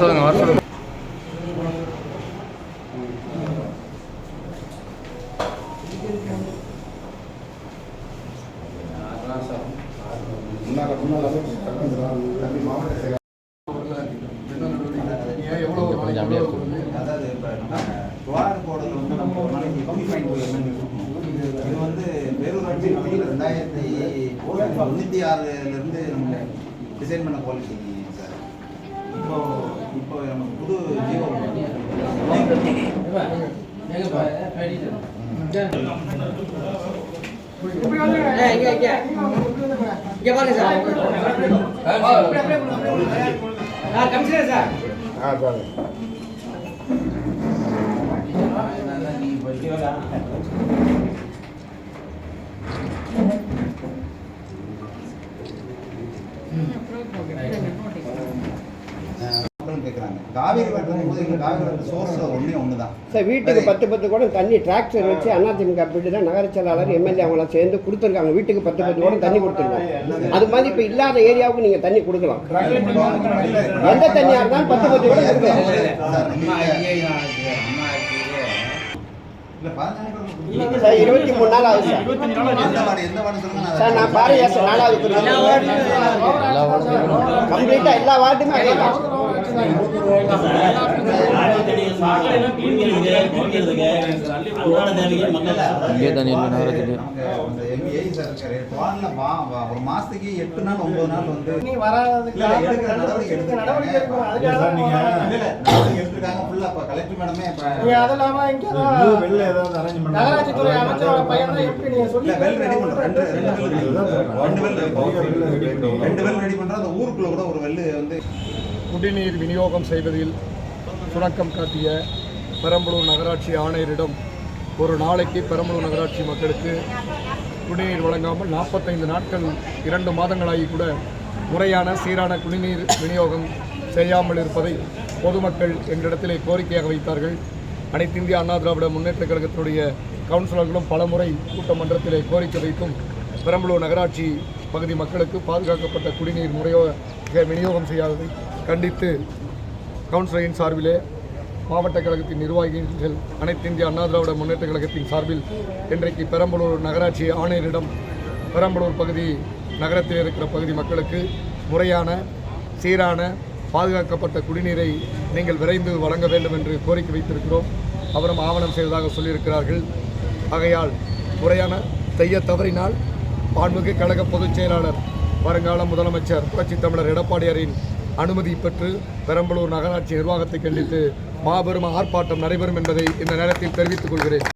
சொல்லுங்க. அதாவது இப்போ துவார் போடுறது வந்து நம்ம ஒரு நாளைக்கு 25 இது வந்து பேரூராட்சி 2096 நம்ம டிசைன் பண்ண பாலிசி சார். இப்போ நமக்கு புது ஜீவோ கேட்குறாங்க. காவேரி வெட்டும்போது எங்கள் காவேரி சோர்ஸ் ஒன்று தான் சார். வீட்டுக்கு 10 கூட தண்ணி டிராக்டர் வச்சு அதிமுக அப்படின்னா நகர செயலாளர் எம்எல்ஏ அவங்களாம் சேர்ந்து கொடுத்துருக்காங்க. வீட்டுக்கு 10 கூட தண்ணி கொடுத்துருக்காங்க. அது மாதிரி இப்போ இல்லாத ஏரியாவுக்கு நீங்கள் தண்ணி கொடுக்கலாம். எந்த தண்ணியாக இருந்தாலும் 10 கூட கொடுக்கலாம். சார் 23 நாள் ஆகுது சார். சார் நான் பாருங்க சார் 4வது கம்ப்ளீட்டாக எல்லா வார்டுமே அதே தான். ஒரு மாசத்துக்கு 8 நாள் 9 நாள் வந்து நடவடிக்கை எடுத்துருக்காங்க. ஃபுல்லா கலெக்டர் மேடமே ஊருக்குள்ள கூட ஒரு வெள்ளு வந்து குடிநீர் விநியோகம் செய்வதில் சுணக்கம் காட்டிய பெரம்பலூர் நகராட்சி ஆணையரிடம் ஒரு நாளைக்கு பெரம்பலூர் நகராட்சி மக்களுக்கு குடிநீர் வழங்காமல் 45 நாட்கள் 2 மாதங்களாகி கூட முறையான சீரான குடிநீர் விநியோகம் செய்யாமல் இருப்பதை பொதுமக்கள் எங்களிடத்திலே கோரிக்கையாக வைத்தார்கள். அனைத்து இந்திய அண்ணா திராவிட முன்னேற்றக் கழகத்தினுடைய கவுன்சிலர்களும் பலமுறை கூட்டமன்றத்திலே கோரிக்கை வைத்தும் பெரம்பலூர் நகராட்சி பகுதி மக்களுக்கு பாதுகாக்கப்பட்ட குடிநீர் விநியோகம் செய்யாததை கண்டித்து கவுன்சிலரின் சார்பிலே மாவட்ட கழகத்தின் நிர்வாகிகள் அனைத்து இந்திய அண்ணா திராவிட முன்னேற்றக் கழகத்தின் சார்பில் இன்றைக்கு பெரம்பலூர் நகராட்சி ஆணையரிடம் பெரம்பலூர் பகுதி நகரத்தில் இருக்கிற பகுதி மக்களுக்கு முறையான சீரான பாதுகாக்கப்பட்ட குடிநீரை நீங்கள் விரைந்து வழங்க வேண்டும் என்று கோரிக்கை வைத்திருக்கிறோம். அவரும் ஆவணம் செய்வதாக சொல்லியிருக்கிறார்கள். ஆகையால் முறையான செய்ய தவறினால் மாண்புமிகு கழக பொதுச் செயலாளர் வருங்கால முதலமைச்சர் புரட்சித் தமிழர் எடப்பாடியாரின் அனுமதி பெற்று பெரம்பலூர் நகராட்சி நிர்வாகத்தை கண்டித்து மாபெரும் ஆர்ப்பாட்டம் நடைபெறும் என்பதை இந்த நேரத்தில் தெரிவித்துக் கொள்கிறேன்.